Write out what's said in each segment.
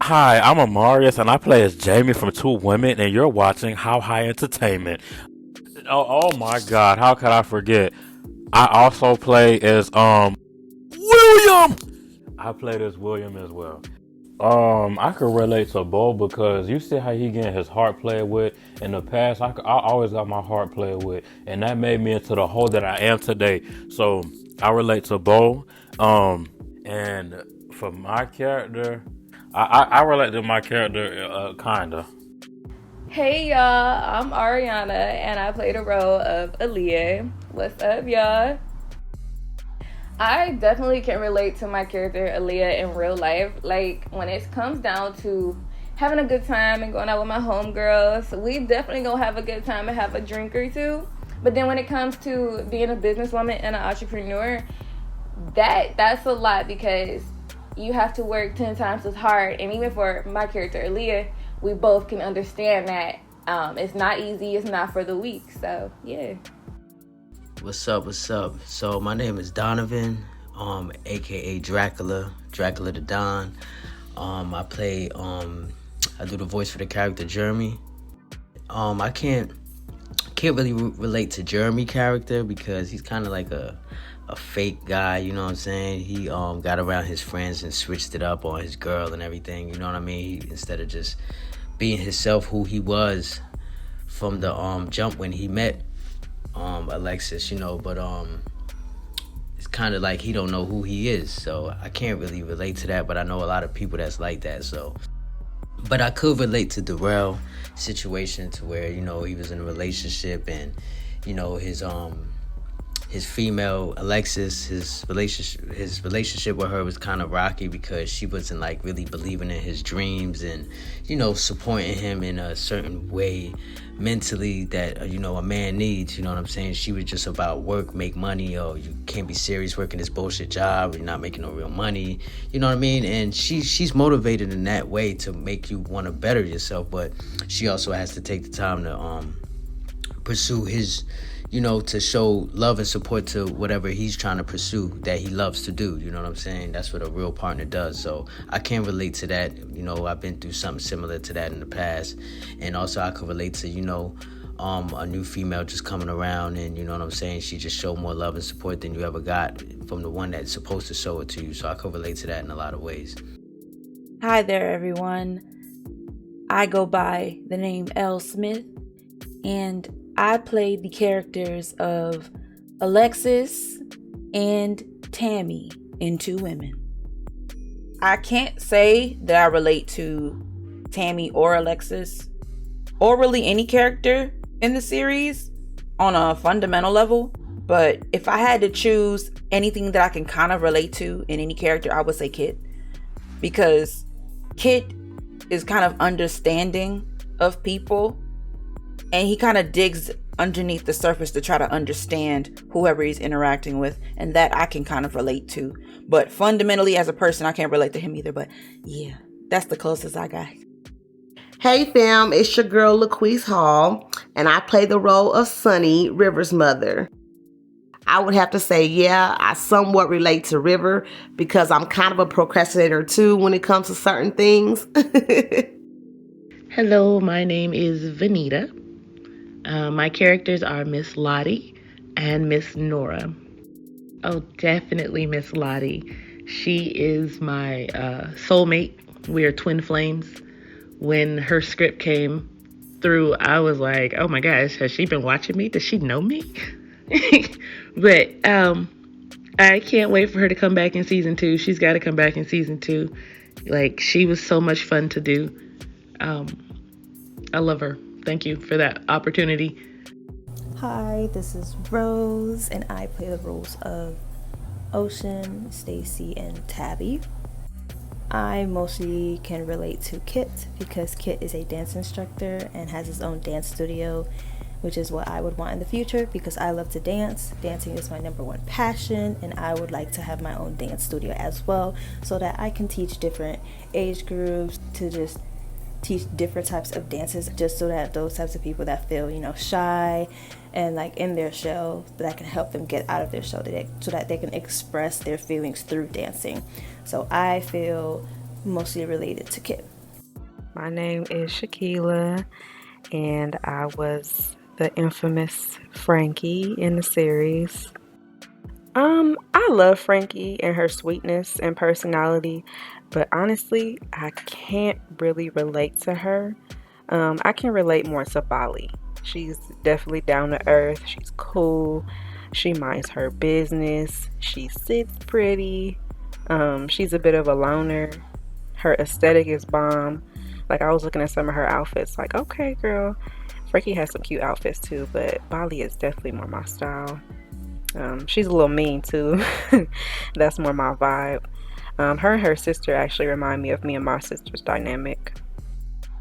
Hi, I'm Amarius, and I play as Jamie from Two Women, and you're watching How High Entertainment. Oh my God, how could I forget? I also play as William. I played as William as well. I could relate to Bo because you see how he getting his heart played with. In the past, I always got my heart played with, and that made me into the hole that I am today. So I relate to Bo. And for my character, I relate to my character, kinda. Hey y'all, I'm Ariana and I play the role of Aaliyah. What's up, y'all? I definitely can relate to my character Aaliyah in real life. Like when it comes down to having a good time and going out with my homegirls, we definitely gonna have a good time and have a drink or two. But then when it comes to being a businesswoman and an entrepreneur, that's a lot because you have to work 10 times as hard. And even for my character Aaliyah, we both can understand that it's not easy, it's not for the weak. So yeah. What's up? So my name is Donovan, aka Dracula the Don. I do the voice for the character Jeremy. I can't really relate to Jeremy character because he's kind of like a fake guy, you know what I'm saying? He got around his friends and switched it up on his girl and everything, you know what I mean? Instead of just being himself, who he was from the jump when he met Alexis, you know, but it's kind of like he don't know who he is, so I can't really relate to that, but I know a lot of people that's like that, so. But I could relate to Darrell situation to where, you know, he was in a relationship and, you know, his female Alexis, his relationship with her was kind of rocky because she wasn't like really believing in his dreams and, you know, supporting him in a certain way mentally that, you know, a man needs, you know what I'm saying? She was just about work, make money, or you can't be serious working this bullshit job, you're not making no real money, you know what I mean? And she's motivated in that way to make you want to better yourself, but she also has to take the time to pursue his, you know, to show love and support to whatever he's trying to pursue that he loves to do. You know what I'm saying? That's what a real partner does. So I can relate to that. You know, I've been through something similar to that in the past. And also I could relate to, you know, a new female just coming around and, you know what I'm saying, she just showed more love and support than you ever got from the one that's supposed to show it to you. So I could relate to that in a lot of ways. Hi there, everyone. I go by the name L. Smith, and I played the characters of Alexis and Tammy in Two Women. I can't say that I relate to Tammy or Alexis, or really any character in the series on a fundamental level, but if I had to choose anything that I can kind of relate to in any character, I would say Kit. Because Kit is kind of understanding of people, and he kind of digs underneath the surface to try to understand whoever he's interacting with, and that I can kind of relate to. But fundamentally, as a person, I can't relate to him either. But yeah, that's the closest I got. Hey fam, it's your girl LaQuise Hall, and I play the role of Sunny, River's mother. I would have to say, yeah, I somewhat relate to River because I'm kind of a procrastinator too when it comes to certain things. Hello, my name is Vanita. My characters are Miss Lottie and Miss Nora. Oh, definitely Miss Lottie. She is my soulmate. We are twin flames. When her script came through, I was like, oh my gosh, has she been watching me? Does she know me? But I can't wait for her to come back in season 2. She's got to come back in season 2. Like, she was so much fun to do. I love her. Thank you for that opportunity. Hi, this is Rose, and I play the roles of Ocean, Stacy, and Tabby. I mostly can relate to Kit because Kit is a dance instructor and has his own dance studio, which is what I would want in the future because I love to dance. Dancing is my number one passion, and I would like to have my own dance studio as well so that I can teach different age groups to just teach different types of dances just so that those types of people that feel, you know, shy and like in their shell, that I can help them get out of their shell so that they can express their feelings through dancing. So I feel mostly related to Kit. My name is Shaquila, and I was the infamous Frankie in the series. I love Frankie and her sweetness and personality, but honestly, I can't really relate to her. I can relate more to Bali. She's definitely down to earth. She's cool. She minds her business. She sits pretty. She's a bit of a loner. Her aesthetic is bomb. Like, I was looking at some of her outfits, like, okay, girl. Frankie has some cute outfits too, but Bali is definitely more my style. She's a little mean too. That's more my vibe. Her and her sister actually remind me of me and my sister's dynamic.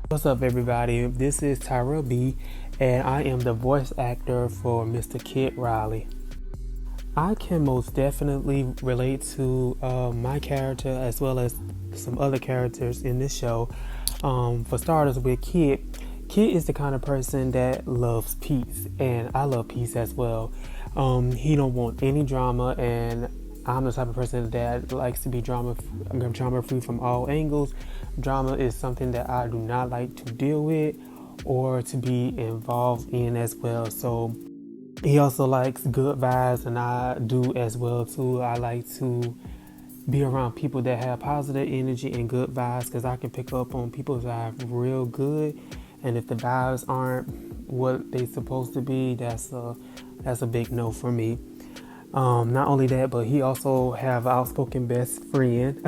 What's up, everybody? This is Tyrell B, and I am the voice actor for Mr. Kid Riley. I can most definitely relate to my character as well as some other characters in this show. For starters, with Kid is the kind of person that loves peace, and I love peace as well. He don't want any drama, and I'm the type of person that likes to be drama free from all angles. Drama is something that I do not like to deal with or to be involved in as well. So he also likes good vibes, and I do as well too. I like to be around people that have positive energy and good vibes, because I can pick up on people's vibes real good. And if the vibes aren't what they supposed to be, that's a big no for me. Not only that, but he also have an outspoken best friend,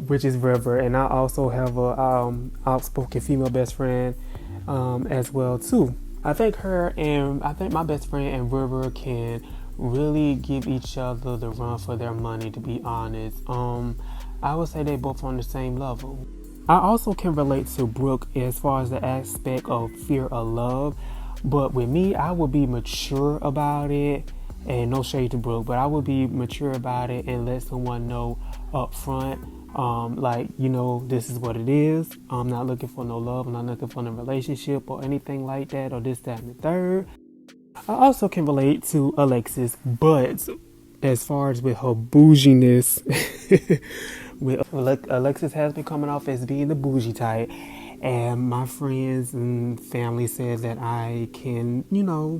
which is River, and I also have a outspoken female best friend as well too. I think my best friend and River can really give each other the run for their money, to be honest. I would say they both on the same level. I also can relate to Brooke as far as the aspect of fear of love, but with me, I would be mature about it, and no shade to Brooke, but I would be mature about it and let someone know up front, this is what it is. I'm not looking for no love, I'm not looking for no relationship or anything like that, or this, that, and the third. I also can relate to Alexis, but as far as with her bouginess, Alexis has been coming off as being the bougie type, and my friends and family said that I can,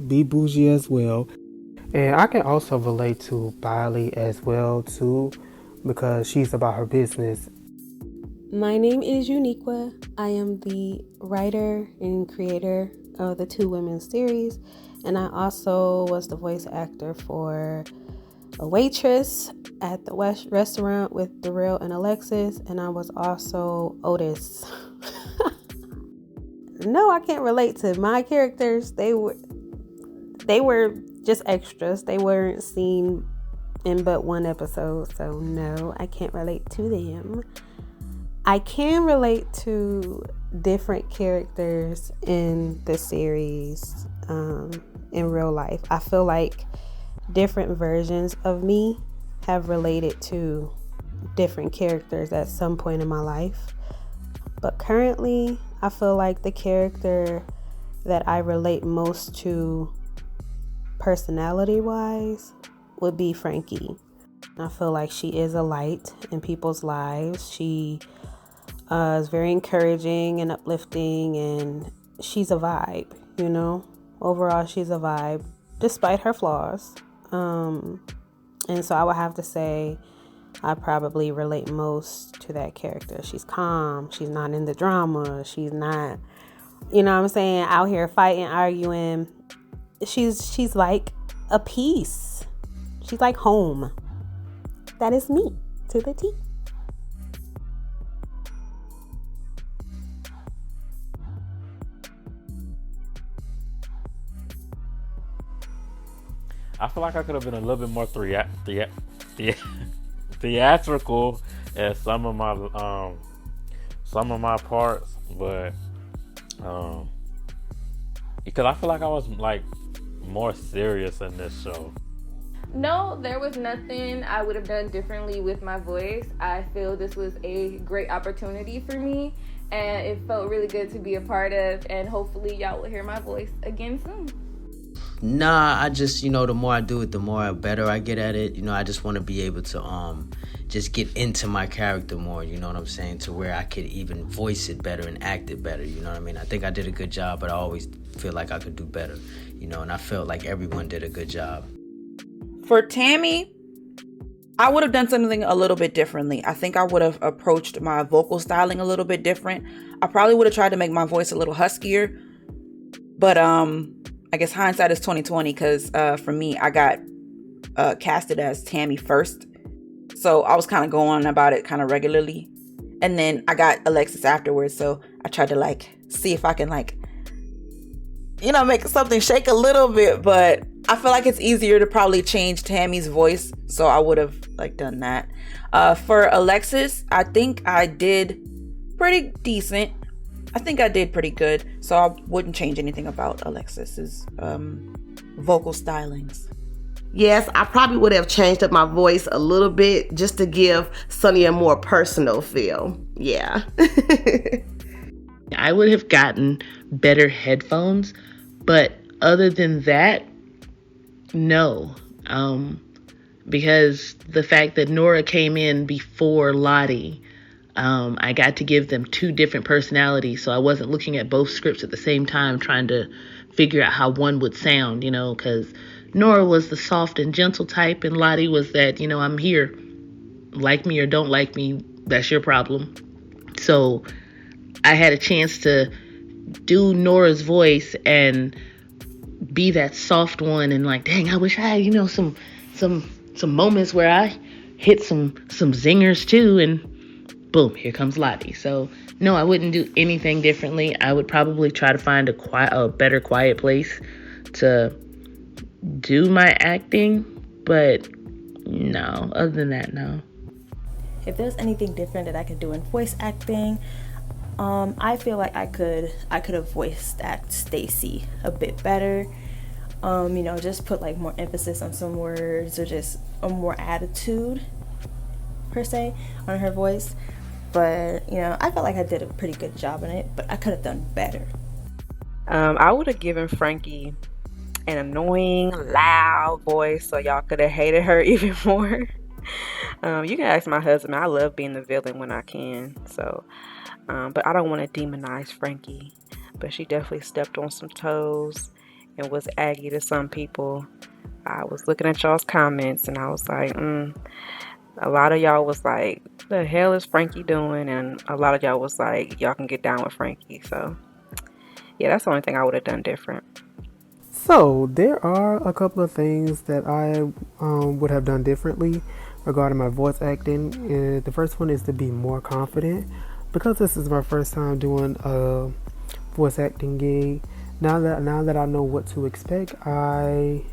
be bougie as well. And I can also relate to Biley as well too, because she's about her business. My name is Uniqua. I am the writer and creator of the Two Women series, and I also was the voice actor for a waitress at the restaurant with Darrell and Alexis, and I was also Otis. No, I can't relate to my characters. They were just extras. They weren't seen in but one episode, so no, I can't relate to them. I can relate to different characters in the series in real life. I feel like different versions of me have related to different characters at some point in my life. But currently, I feel like the character that I relate most to personality-wise would be Frankie. I feel like she is a light in people's lives. She is very encouraging and uplifting, and she's a vibe, Overall, she's a vibe, despite her flaws. And so I would have to say I probably relate most to that character. She's calm. She's not in the drama. She's not, out here fighting, arguing. She's like a peace. She's like home. That is me to the T. I feel like I could have been a little bit more theatrical at some of my parts, but because I feel like I was like more serious in this show. No, there was nothing I would have done differently with my voice. I feel this was a great opportunity for me, and it felt really good to be a part of, and hopefully y'all will hear my voice again soon. Nah, I just, the more I do it, the more better I get at it. I just want to be able to just get into my character more, you know what I'm saying, to where I could even voice it better and act it better, you know what I mean? I think I did a good job, but I always feel like I could do better, you know, and I felt like everyone did a good job. For Tammy, I would have done something a little bit differently. I think I would have approached my vocal styling a little bit different. I probably would have tried to make my voice a little huskier, but I guess hindsight is 2020, because for me, I got casted as Tammy first. So I was kind of going about it kind of regularly. And then I got Alexis afterwards. So I tried to like see if I can like, you know, make something shake a little bit. But I feel like it's easier to probably change Tammy's voice. So I would have like done that. For Alexis, I think I did pretty decent. I think I did pretty good. So I wouldn't change anything about Alexis's vocal stylings. Yes, I probably would have changed up my voice a little bit just to give Sunny a more personal feel. Yeah. I would have gotten better headphones, but other than that, no. Because the fact that Nora came in before Lottie, I got to give them two different personalities, so I wasn't looking at both scripts at the same time trying to figure out how one would sound, you know, because Nora was the soft and gentle type, and Lottie was that, you know, I'm here. Like me or don't like me, that's your problem. So I had a chance to do Nora's voice and be that soft one, and like, dang, I wish I had, you know, some moments where I hit some zingers too, and boom, here comes Lottie. So no, I wouldn't do anything differently. I would probably try to find a better quiet place to do my acting, but no, other than that, no. If there's anything different that I could do in voice acting, I feel like I could have voiced act Stacy a bit better. You know, just put like more emphasis on some words, or just a more attitude per se on her voice. But you know, I felt like I did a pretty good job in it, but I could have done better. I would have given Frankie an annoying, loud voice so y'all could have hated her even more. You can ask my husband. I love being the villain when I can. So, but I don't want to demonize Frankie. But she definitely stepped on some toes and was aggy to some people. I was looking at y'all's comments and I was like, a lot of y'all was like, what the hell is Frankie doing? And a lot of y'all was like, y'all can get down with Frankie. So, yeah, that's the only thing I would have done different. So there are a couple of things that I would have done differently regarding my voice acting. The first one is to be more confident, because this is my first time doing a voice acting gig. Now that I know what to expect, I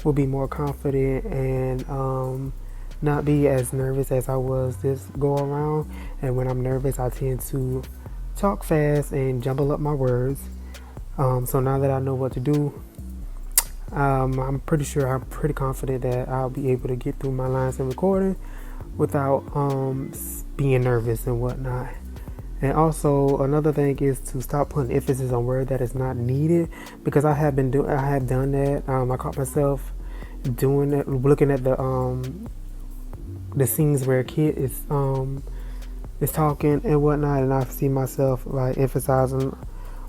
will be more confident and not be as nervous as I was this go around. And when I'm nervous, I tend to talk fast and jumble up my words. So now that I know what to do, I'm pretty confident that I'll be able to get through my lines in recording without being nervous and whatnot. And also another thing is to stop putting emphasis on word that is not needed, because I have done that. I caught myself doing it, looking at the scenes where a kid is talking and whatnot, and I see myself like emphasizing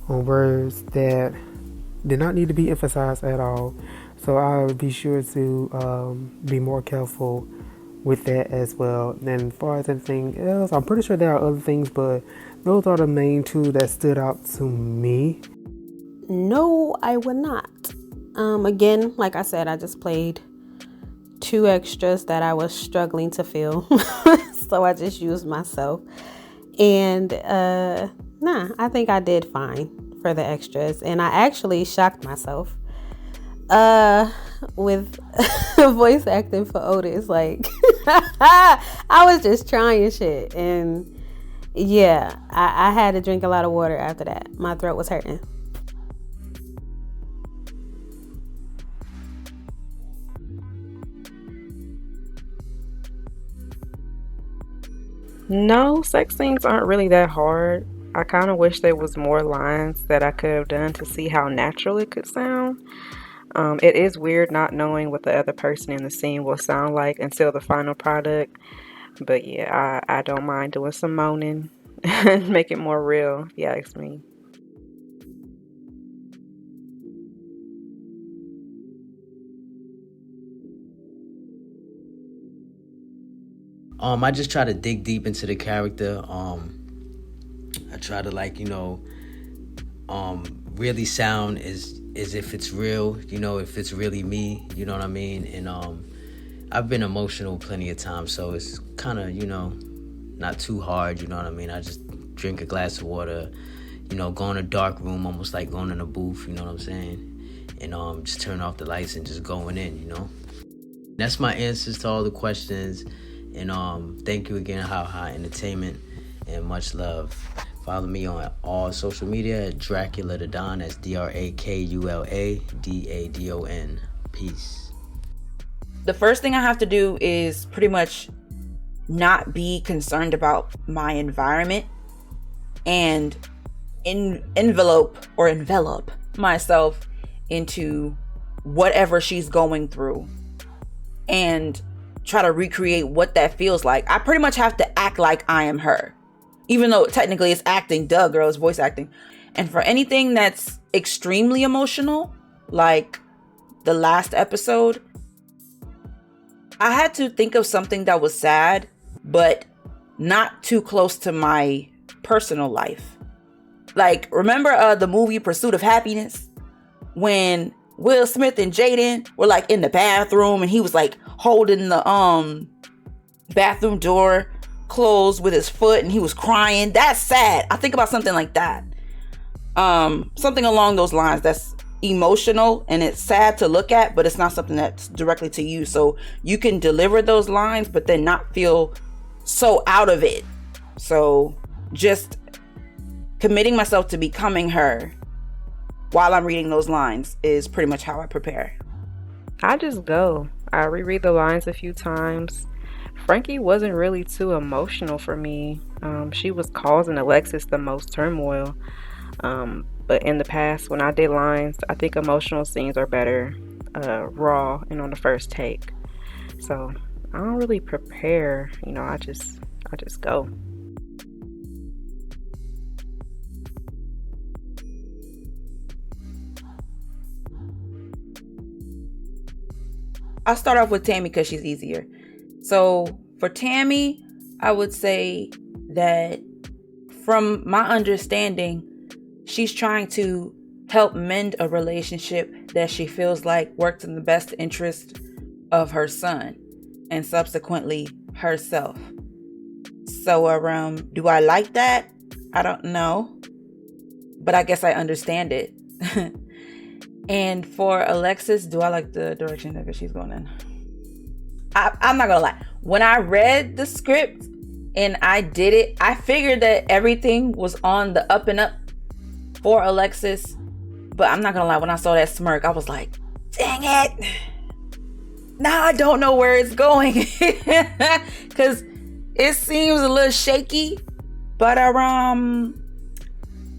on words that did not need to be emphasized at all. So I'll be sure to be more careful with that as well. And as far as anything else, I'm pretty sure there are other things, but those are the main two that stood out to me. No, I would not. Again, like I said, I just played two extras that I was struggling to fill. So I just used myself. And I think I did fine for the extras. And I actually shocked myself with voice acting for Otis. Like, I was just trying shit. And yeah, I had to drink a lot of water after that. My throat was hurting. No, sex scenes aren't really that hard. I kind of wish there was more lines that I could have done to see how natural it could sound. It is weird not knowing what the other person in the scene will sound like until the final product. But yeah, I don't mind doing some moaning and make it more real, if you ask me. I just try to dig deep into the character. I try to really sound as if it's real, if it's really me, you know what I mean? And I've been emotional plenty of times, so it's kind of, not too hard, you know what I mean? I just drink a glass of water, go in a dark room, almost like going in a booth, you know what I'm saying? And just turn off the lights and just going in, That's my answers to all the questions. And thank you again, How High Entertainment, and much love. Follow me on all social media at Dracula the Don. That's DRAKULADADON. Peace. The first thing I have to do is pretty much not be concerned about my environment and envelop myself into whatever she's going through and try to recreate what that feels like. I pretty much have to act like I am her, even though technically it's acting. Duh, girl, it's voice acting. And for anything that's extremely emotional, like the last episode, I had to think of something that was sad, but not too close to my personal life. Like, remember the movie Pursuit of Happiness? When Will Smith and Jaden were like in the bathroom and he was like holding the bathroom door closed with his foot and he was crying. That's sad. I think about something like that. Something along those lines that's emotional and it's sad to look at, but it's not something that's directly to you. So you can deliver those lines, but then not feel so out of it. So just committing myself to becoming her while I'm reading those lines is pretty much how I prepare. I just go. I reread the lines a few times. Frankie wasn't really too emotional for me. She was causing Alexis the most turmoil. But in the past, when I did lines, I think emotional scenes are better raw and on the first take. So I don't really prepare. I just go. I'll start off with Tammy because she's easier. So for Tammy, I would say that from my understanding, she's trying to help mend a relationship that she feels like works in the best interest of her son and subsequently herself. So do I like that? I don't know, but I guess I understand it. And for Alexis, do I like the direction that she's going in? I'm not gonna lie. When I read the script and I did it, I figured that everything was on the up and up for Alexis. But I'm not gonna lie, when I saw that smirk, I was like, dang it. Now I don't know where it's going. Because it seems a little shaky. But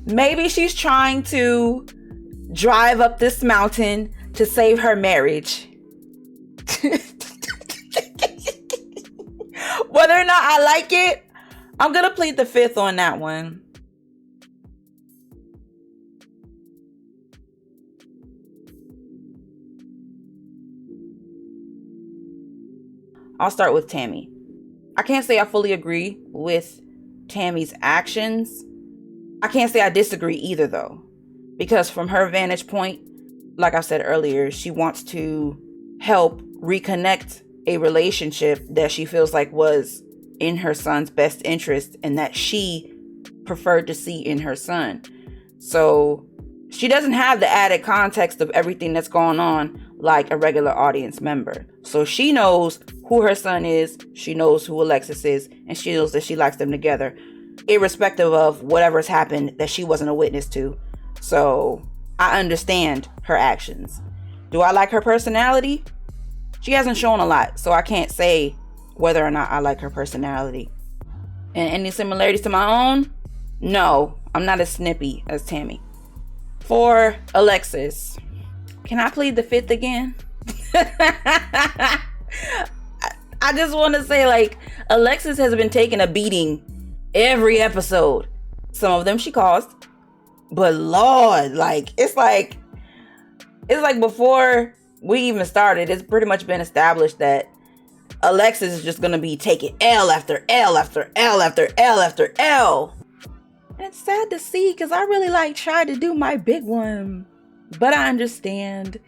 maybe she's trying to drive up this mountain to save her marriage. Whether or not I like it, I'm gonna plead the fifth on that one. I'll start with Tammy. I can't say I fully agree with Tammy's actions. I can't say I disagree either though. Because from her vantage point, like I said earlier, she wants to help reconnect a relationship that she feels like was in her son's best interest and that she preferred to see in her son. So she doesn't have the added context of everything that's going on like a regular audience member. So she knows who her son is, she knows who Alexis is, and she knows that she likes them together, irrespective of whatever's happened that she wasn't a witness to. So I understand her actions. Do I like her personality? She hasn't shown a lot, so I can't say whether or not I like her personality. And any similarities to my own? No, I'm not as snippy as Tammy. For Alexis, can I plead the fifth again? I just want to say, like, Alexis has been taking a beating every episode. Some of them she caused, but Lord, like it's like before we even started, it's pretty much been established that Alexis is just gonna be taking L after L after L after L after L. And it's sad to see because I really like tried to do my big one, but I understand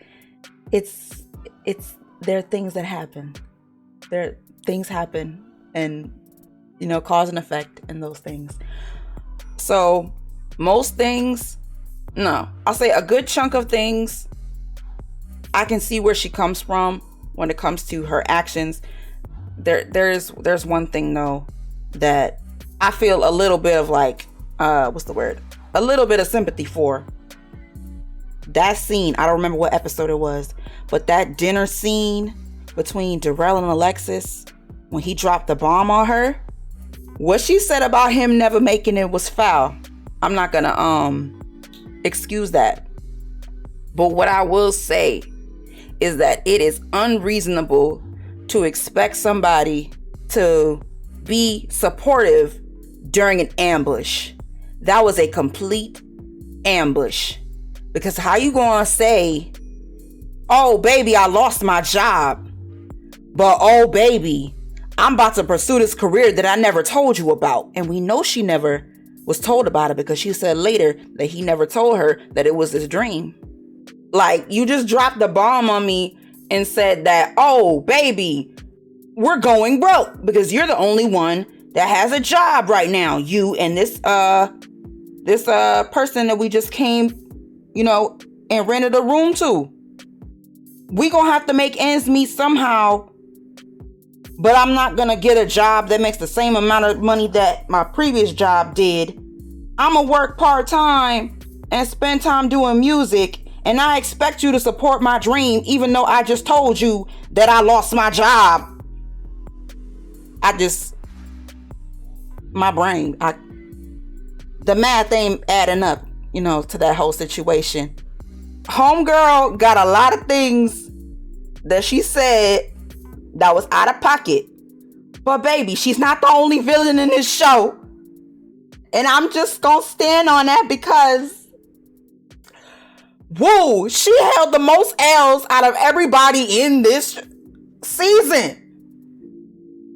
it's there are things that happen. Things happen, and cause and effect in those things. So most things, no, I'll say a good chunk of things, I can see where she comes from when it comes to her actions. There's one thing though that I feel a little bit of like, a little bit of sympathy for. That scene, I don't remember what episode it was, but that dinner scene between Darrell and Alexis, when he dropped the bomb on her, what she said about him never making it was foul. I'm not gonna excuse that. But what I will say is that it is unreasonable to expect somebody to be supportive during an ambush. That was a complete ambush. Because how you gonna say, oh baby, I lost my job, but oh baby, I'm about to pursue this career that I never told you about. And we know she never was told about it because she said later that he never told her that it was his dream. Like, you just dropped the bomb on me and said that, oh baby, we're going broke because you're the only one that has a job right now. You and this person that we just came, and rented a room to. We gonna have to make ends meet somehow. But I'm not gonna get a job that makes the same amount of money that my previous job did. I'm gonna work part-time and spend time doing music, and I expect you to support my dream even though I just told you that I lost my job. My brain, the math ain't adding up, to that whole situation. Homegirl got a lot of things that she said that was out of pocket. But baby, she's not the only villain in this show. And I'm just gonna stand on that because, woo, she held the most L's out of everybody in this season.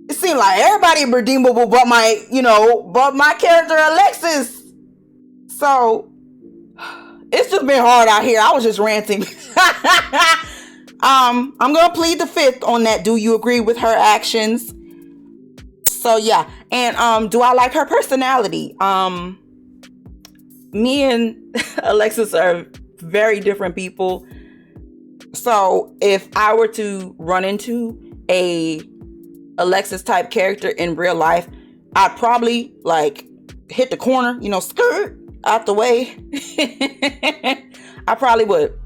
It seemed like everybody redeemable but my character Alexis. So it's just been hard out here. I was just ranting. I'm gonna plead the fifth on that. Do you agree with her actions? So yeah. And do I like her personality? Me and Alexis are very different people. So if I were to run into a Alexis type character in real life, I'd probably like hit the corner, skirt out the way. I probably would.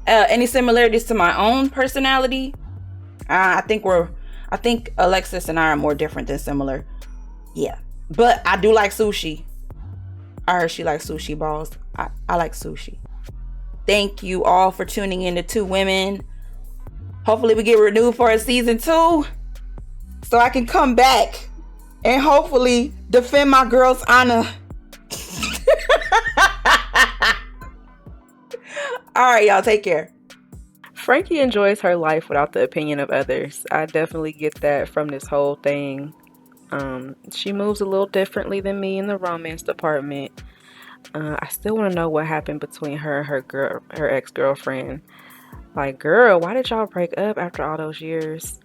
Any similarities to my own personality? I think Alexis and I are more different than similar. Yeah. But I do like sushi. I heard she likes sushi balls. I like sushi. Thank you all for tuning in to Two Women. Hopefully we get renewed for a season 2 so I can come back and hopefully defend my girl's honor. All right, y'all, take care. Frankie enjoys her life without the opinion of others. I definitely get that from this whole thing. She moves a little differently than me in the romance department. I still want to know what happened between her and her ex-girlfriend. Like, girl, why did y'all break up after all those years?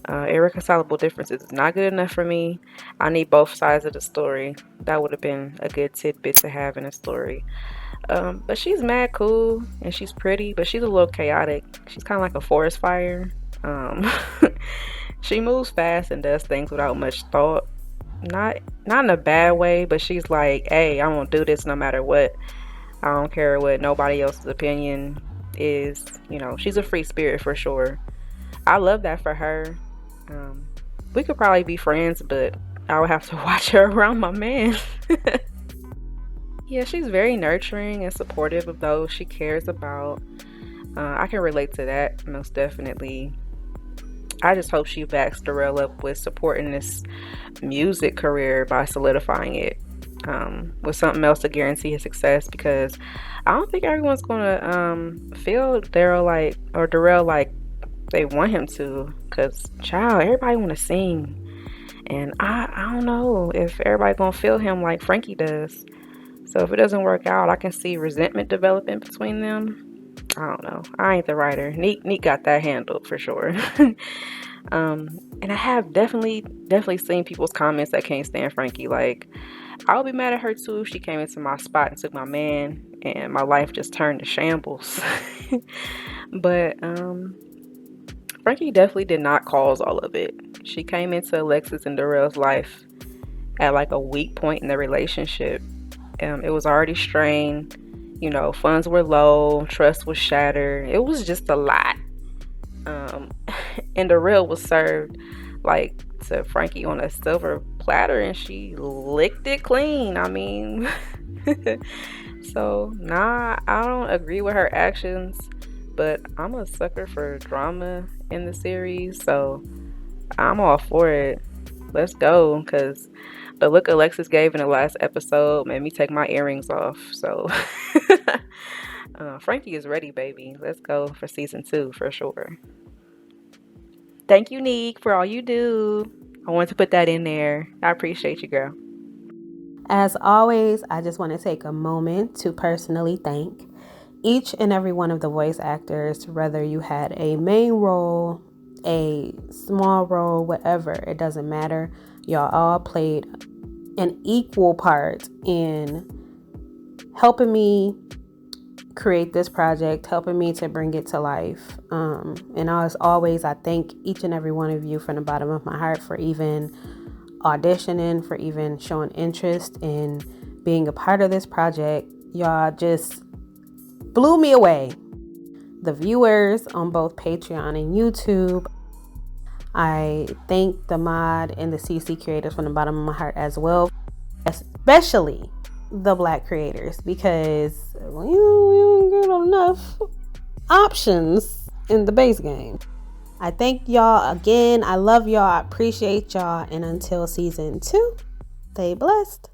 Irreconcilable differences is not good enough for me. I need both sides of the story. That would have been a good tidbit to have in a story. But she's mad cool and she's pretty, but she's a little chaotic. She's kind of like a forest fire. She moves fast and does things without much thought. Not in a bad way, but she's like, hey, I'm gonna do this no matter what. I don't care what nobody else's opinion is. She's a free spirit for sure. I love that for her. We could probably be friends, but I would have to watch her around my man. Yeah, she's very nurturing and supportive of those she cares about. I can relate to that most definitely. I just hope she backs Darrell up with supporting this music career by solidifying it with something else to guarantee his success, because I don't think everyone's gonna feel Darrell like they want him to, because child, everybody want to sing, and I don't know if everybody gonna feel him like Frankie does. So if it doesn't work out, I can see resentment developing between them. I don't know. I ain't the writer. Neat got that handled for sure. And I have definitely seen people's comments that can't stand Frankie. Like, I would be mad at her too if she came into my spot and took my man and my life just turned to shambles. But Frankie definitely did not cause all of it. She came into Alexis and Darrell's life at like a weak point in their relationship. It was already strained. You know, funds were low, trust was shattered. It was just a lot. And Darrell was served like to Frankie on a silver platter, and she licked it clean. I mean, so nah, I don't agree with her actions, but I'm a sucker for drama in the series, so I'm all for it. Let's go, because the look Alexis gave in the last episode made me take my earrings off. So Frankie is ready, baby. Let's go for season 2 for sure. Thank you, Neek, for all you do. I wanted to put that in there. I appreciate you, girl. As always, I just want to take a moment to personally thank each and every one of the voice actors, whether you had a main role, a small role, whatever, it doesn't matter. Y'all all played an equal part in helping me create this project, helping me to bring it to life. And as always, I thank each and every one of you from the bottom of my heart for even auditioning, for even showing interest in being a part of this project. Y'all just blew me away. The viewers on both Patreon and YouTube. I thank the mod and the CC creators from the bottom of my heart as well, especially the Black creators, because we don't get enough options in the base game. I thank y'all again. I love y'all. I appreciate y'all. And until season 2, stay blessed.